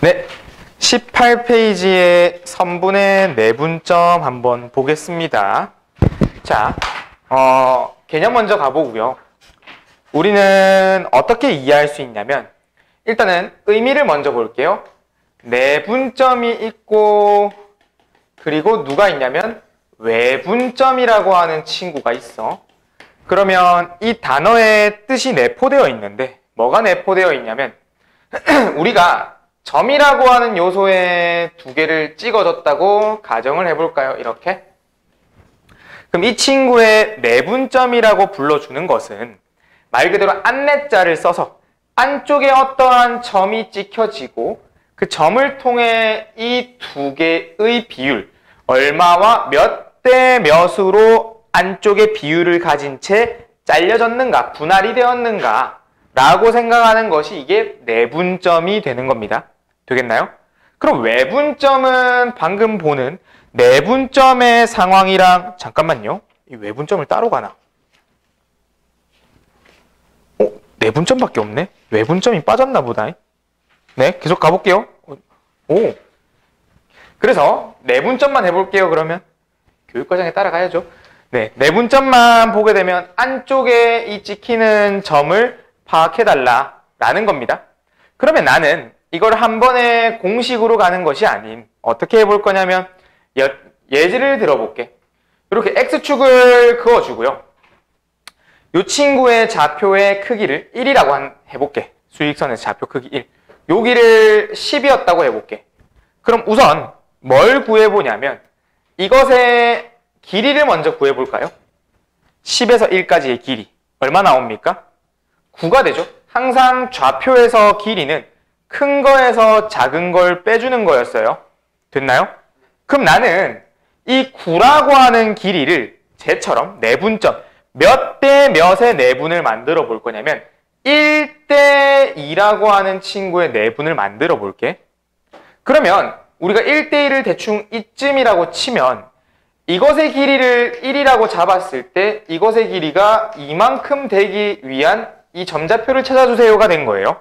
네, 18페이지의 선분의 내분점 한번 보겠습니다. 자, 개념 먼저 가보고요. 우리는 어떻게 이해할 수 있냐면 일단은 의미를 먼저 볼게요. 내분점이 있고 그리고 누가 있냐면 외분점이라고 하는 친구가 있어. 그러면 이 단어의 뜻이 내포되어 있는데 뭐가 내포되어 있냐면 우리가 점이라고 하는 요소에 두 개를 찍어줬다고 가정을 해볼까요? 이렇게. 그럼 이 친구의 내분점이라고 불러주는 것은 말 그대로 안내자를 써서 안쪽에 어떠한 점이 찍혀지고 그 점을 통해 이 두 개의 비율, 얼마와 몇 대 몇으로 안쪽에 비율을 가진 채 잘려졌는가, 분할이 되었는가 라고 생각하는 것이 이게 내분점이 되는 겁니다. 되겠나요? 그럼 외분점은 방금 보는 내분점의 상황이랑 잠깐만요. 이 외분점을 따로 가나? 내분점밖에 없네? 외분점이 빠졌나 보다. 네, 계속 가볼게요. 오. 그래서 내분점만 해볼게요. 그러면 교육과정에 따라가야죠. 네, 내분점만 보게 되면 안쪽에 이 찍히는 점을 파악해달라 라는 겁니다. 그러면 나는 이걸 한 번에 공식으로 가는 것이 아닌 어떻게 해볼 거냐면 예제를 들어볼게. 이렇게 X축을 그어주고요. 이 친구의 좌표의 크기를 1이라고 해볼게. 수직선에서 좌표 크기 1. 여기를 10이었다고 해볼게. 그럼 우선 뭘 구해보냐면 이것의 길이를 먼저 구해볼까요? 10에서 1까지의 길이 얼마 나옵니까? 9가 되죠. 항상 좌표에서 길이는 큰 거에서 작은 걸 빼주는 거였어요. 됐나요? 그럼 나는 이 9라고 하는 길이를 쟤처럼 내분점 몇 대 몇의 내분을 만들어 볼 거냐면 1대 2라고 하는 친구의 내분을 만들어 볼게. 그러면 우리가 1대 1을 대충 이쯤이라고 치면 이것의 길이를 1이라고 잡았을 때 이것의 길이가 이만큼 되기 위한 이 점좌표를 찾아주세요가 된 거예요.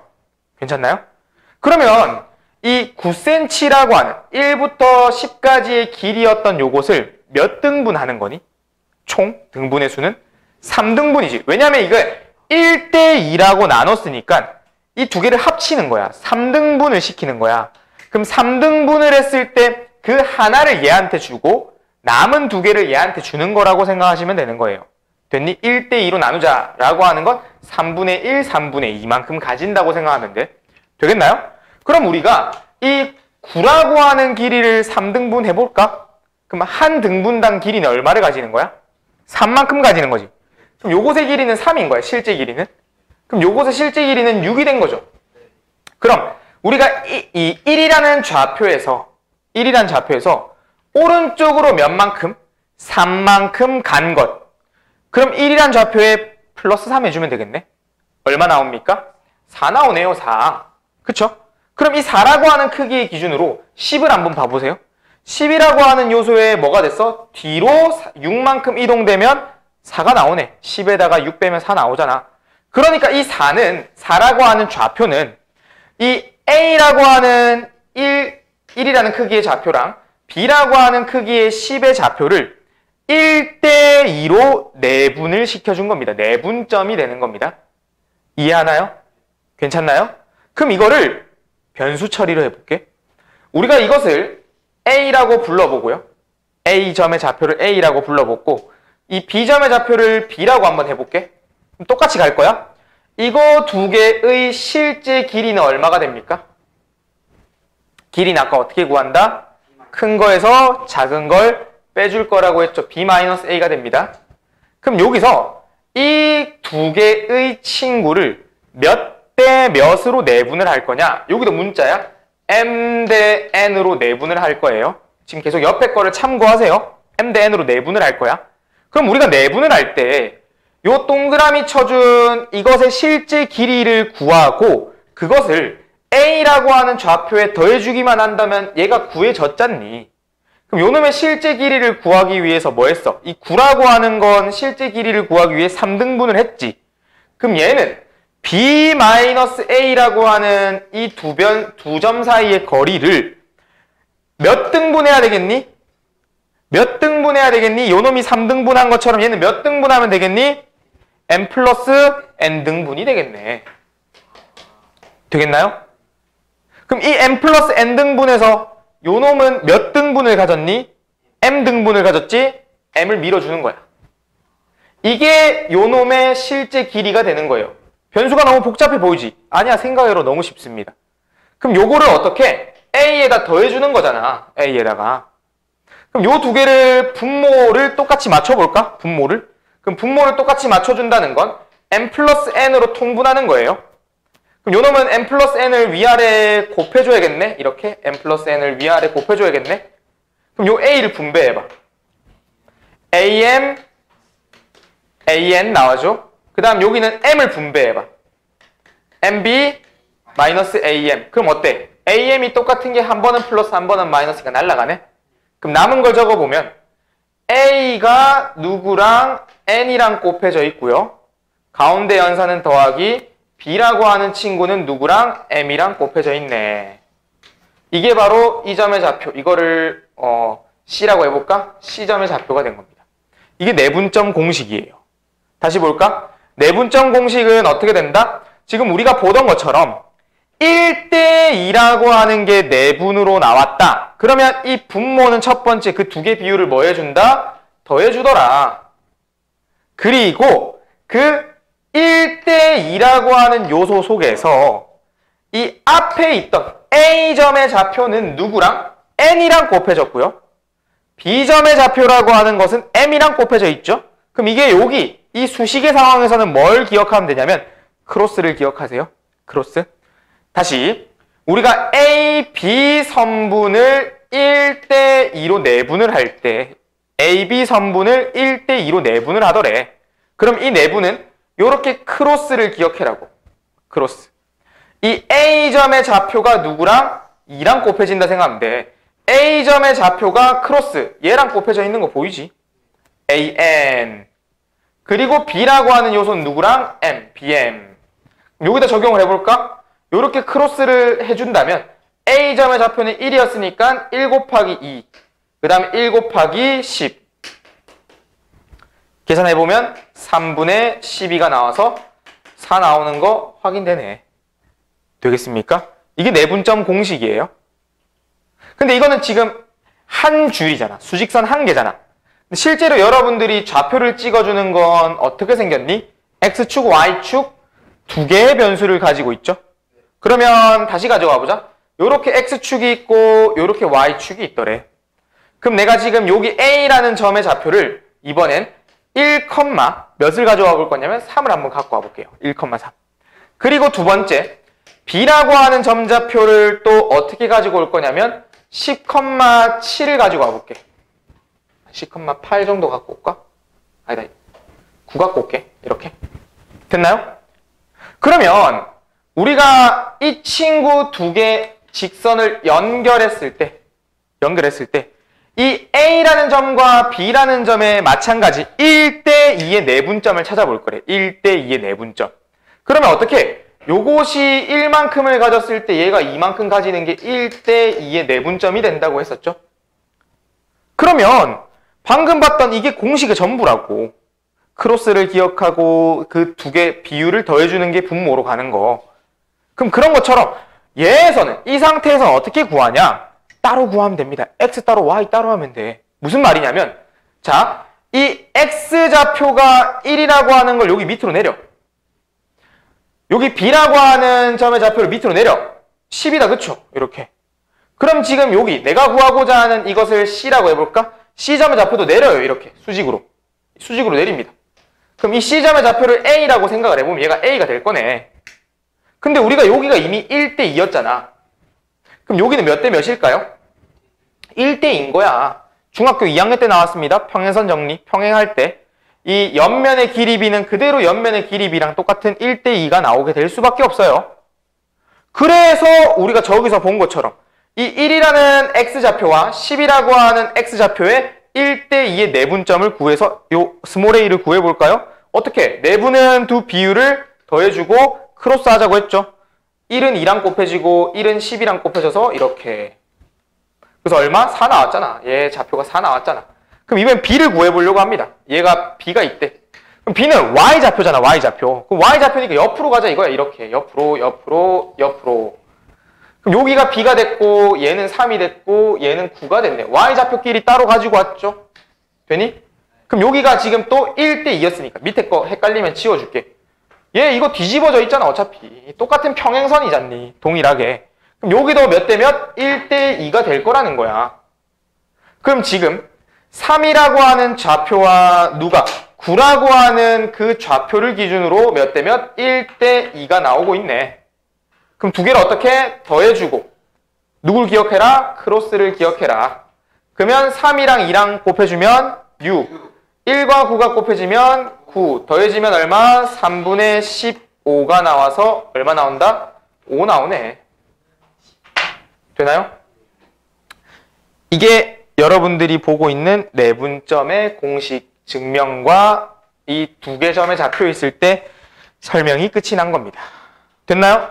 괜찮나요? 그러면 이 9cm라고 하는 1부터 10까지의 길이였던 요것을 몇 등분하는 거니? 총 등분의 수는 3등분이지. 왜냐하면 이거 1대 2라고 나눴으니까 이 두 개를 합치는 거야. 3등분을 시키는 거야. 그럼 3등분을 했을 때 그 하나를 얘한테 주고 남은 두 개를 얘한테 주는 거라고 생각하시면 되는 거예요. 됐니? 1대 2로 나누자라고 하는 건 3분의 1, 3분의 2만큼 가진다고 생각하면 돼. 되겠나요? 그럼 우리가 이 9라고 하는 길이를 3등분 해볼까? 그럼 한 등분당 길이는 얼마를 가지는 거야? 3만큼 가지는 거지. 그럼 요것의 길이는 3인 거야, 실제 길이는. 그럼 요것의 실제 길이는 6이 된 거죠. 그럼 우리가 이 1이라는 좌표에서 오른쪽으로 몇 만큼? 3만큼 간 것. 그럼 1이란 좌표에 플러스 3 해주면 되겠네? 얼마 나옵니까? 4 나오네요, 4. 그쵸? 그럼 이 4라고 하는 크기의 기준으로 10을 한번 봐보세요. 10이라고 하는 요소에 뭐가 됐어? 뒤로 6만큼 이동되면 4가 나오네. 10에다가 6 빼면 4 나오잖아. 그러니까 이 4라고 하는 좌표는 이 A라고 하는 1이라는 크기의 좌표랑 B라고 하는 크기의 10의 좌표를 1대 2로 내분을 시켜준 겁니다. 내분점이 되는 겁니다. 이해하나요? 괜찮나요? 그럼 이거를 변수 처리로 해볼게. 우리가 이것을 A라고 불러보고요. A점의 좌표를 A라고 불러보고 이 B점의 좌표를 B라고 한번 해볼게. 똑같이 갈 거야. 이거 두 개의 실제 길이는 얼마가 됩니까? 길이는 아까 어떻게 구한다? 큰 거에서 작은 걸 빼줄 거라고 했죠. B-A가 됩니다. 그럼 여기서 이 두 개의 친구를 몇 대 몇으로 내분을 할 거냐? 여기도 문자야. M 대 N으로 내분을 할 거예요. 지금 계속 옆에 거를 참고하세요. M 대 N으로 내분을 할 거야. 그럼 우리가 내분을 할 때 요 동그라미 쳐준 이것의 실제 길이를 구하고 그것을 A라고 하는 좌표에 더해주기만 한다면 얘가 구해졌잖니. 그럼 요놈의 실제 길이를 구하기 위해서 뭐 했어? 이 9라고 하는 건 실제 길이를 구하기 위해 3등분을 했지. 그럼 얘는 B-A라고 하는 이 두 점 사이의 거리를 몇 등분해야 되겠니? 몇 등분해야 되겠니? 요 놈이 3등분한 것처럼 얘는 몇 등분하면 되겠니? m 플러스 n 등분이 되겠네. 되겠나요? 그럼 이 m 플러스 n 등분에서 요 놈은 몇 등분을 가졌니? m 등분을 가졌지? m을 밀어주는 거야. 이게 요 놈의 실제 길이가 되는 거예요. 변수가 너무 복잡해 보이지? 아니야, 생각외로 너무 쉽습니다. 그럼 요거를 어떻게? a에다 더해주는 거잖아. a에다가. 그럼 요 두 개를 분모를 똑같이 맞춰볼까? 분모를. 그럼 분모를 똑같이 맞춰준다는 건 m 플러스 n으로 통분하는 거예요. 그럼 요 놈은 m 플러스 n을 위아래 곱해줘야겠네? 이렇게 m 플러스 n을 위아래 곱해줘야겠네? 그럼 요 a를 분배해봐. am, an 나와줘. 그 다음 여기는 m을 분배해봐. mb 마이너스 am. 그럼 어때? am이 똑같은 게 한 번은 플러스 한 번은 마이너스가 날아가네? 그럼 남은 걸 적어보면 a가 누구랑 n이랑 곱해져 있고요. 가운데 연산은 더하기 b라고 하는 친구는 누구랑 m이랑 곱해져 있네. 이게 바로 이 점의 좌표. 이거를 c라고 해볼까? c점의 좌표가 된 겁니다. 이게 내분점 공식이에요. 다시 볼까? 내분점 공식은 어떻게 된다? 지금 우리가 보던 것처럼 1대2라고 하는 게 내분으로 나왔다. 그러면 이 분모는 첫 번째 그 두 개 비율을 뭐 해준다? 더해주더라. 그리고 그 1대2라고 하는 요소 속에서 이 앞에 있던 A점의 좌표는 누구랑? N이랑 곱해졌고요. B점의 좌표라고 하는 것은 M이랑 곱해져 있죠. 그럼 이게 여기 이 수식의 상황에서는 뭘 기억하면 되냐면 크로스를 기억하세요. 크로스. 다시 우리가 A, B 선분을 1대2로 내분을 할 때 A, B 선분을 1대2로 내분을 하더래. 그럼 이 내분은 이렇게 크로스를 기억해라고. 크로스. 이 A점의 좌표가 누구랑? 2랑 곱해진다 생각하면 돼. A점의 좌표가 크로스. 얘랑 곱해져 있는 거 보이지? AN. 그리고 B라고 하는 요소는 누구랑? M, BM. 여기다 적용을 해볼까? 이렇게 크로스를 해준다면 A점의 좌표는 1이었으니까 1 곱하기 2. 그 다음에 1 곱하기 10. 계산해보면 3분의 12가 나와서 4 나오는 거 확인되네. 되겠습니까? 이게 내분점 공식이에요. 근데 이거는 지금 한 줄이잖아. 수직선 한 개잖아. 실제로 여러분들이 좌표를 찍어주는 건 어떻게 생겼니? X축, Y축 두 개의 변수를 가지고 있죠. 그러면 다시 가져가 보자. 요렇게 X축이 있고 요렇게 Y축이 있더래. 그럼 내가 지금 여기 A라는 점의 좌표를 이번엔 1, 몇을 가져와 볼 거냐면 3을 한번 갖고 와 볼게요. 1,3. 그리고 두 번째 B라고 하는 점좌표를 또 어떻게 가지고 올 거냐면 10,7을 가지고 와 볼게. 10,8 정도 갖고 올까? 아니다. 9 갖고 올게. 이렇게. 됐나요? 그러면 우리가 이 친구 두 개 직선을 연결했을 때 이 A라는 점과 B라는 점에 마찬가지 1대2의 내분점을 찾아볼 거래. 1대2의 내분점. 그러면 어떻게? 요것이 1만큼을 가졌을 때 얘가 2만큼 가지는 게 1대2의 내분점이 된다고 했었죠? 그러면 방금 봤던 이게 공식의 전부라고. 크로스를 기억하고 그 두 개 비율을 더해주는 게 분모로 가는 거. 그럼 그런 것처럼 얘에서는 이 상태에서는 어떻게 구하냐? 따로 구하면 됩니다. X 따로 Y 따로 하면 돼. 무슨 말이냐면 자, 이 X좌표가 1이라고 하는 걸 여기 밑으로 내려. 여기 B라고 하는 점의 좌표를 밑으로 내려. 10이다. 그쵸? 이렇게. 그럼 지금 여기 내가 구하고자 하는 이것을 C라고 해볼까? C점의 좌표도 내려요. 이렇게 수직으로 내립니다. 그럼 이 C점의 좌표를 A라고 생각을 해보면 얘가 A가 될 거네. 근데 우리가 여기가 이미 1대2였잖아. 그럼 여기는 몇 대 몇일까요? 1대2인 거야. 중학교 2학년 때 나왔습니다. 평행선 정리, 평행할 때. 이 옆면의 길이 B는 그대로 옆면의 길이 B랑 똑같은 1대2가 나오게 될 수밖에 없어요. 그래서 우리가 저기서 본 것처럼 이 1이라는 X좌표와 10이라고 하는 X좌표의 1대2의 내분점을 구해서 요 스몰 a를 구해볼까요? 어떻게? 내분은 두 비율을 더해주고 크로스 하자고 했죠. 1은 2랑 곱해지고 1은 10이랑 곱해져서 이렇게. 그래서 얼마? 4 나왔잖아. 얘 좌표가 4 나왔잖아. 그럼 이번엔 B를 구해보려고 합니다. 얘가 B가 있대. 그럼 B는 Y좌표잖아. Y좌표. 그럼 Y좌표니까 옆으로 가자 이거야. 이렇게. 옆으로, 옆으로, 옆으로. 그럼 여기가 B가 됐고 얘는 3이 됐고 얘는 9가 됐네. Y좌표끼리 따로 가지고 왔죠. 되니? 그럼 여기가 지금 또 1대 2였으니까 밑에 거 헷갈리면 지워줄게. 얘 이거 뒤집어져 있잖아. 어차피. 똑같은 평행선이잖니. 동일하게. 그럼 여기도 몇 대 몇? 1대 2가 될 거라는 거야. 그럼 지금 3이라고 하는 좌표와 누가 9라고 하는 그 좌표를 기준으로 몇 대 몇? 1대 2가 나오고 있네. 그럼 두 개를 어떻게? 더해주고 누굴 기억해라? 크로스를 기억해라. 그러면 3이랑 2랑 곱해주면 6. 1과 9가 곱해지면 9. 더해지면 얼마? 3분의 15가 나와서 얼마 나온다? 5 나오네. 되나요? 이게 여러분들이 보고 있는 내분점의 공식 증명과 이 두 개 점의 좌표 있을 때 설명이 끝이 난 겁니다. 됐나요?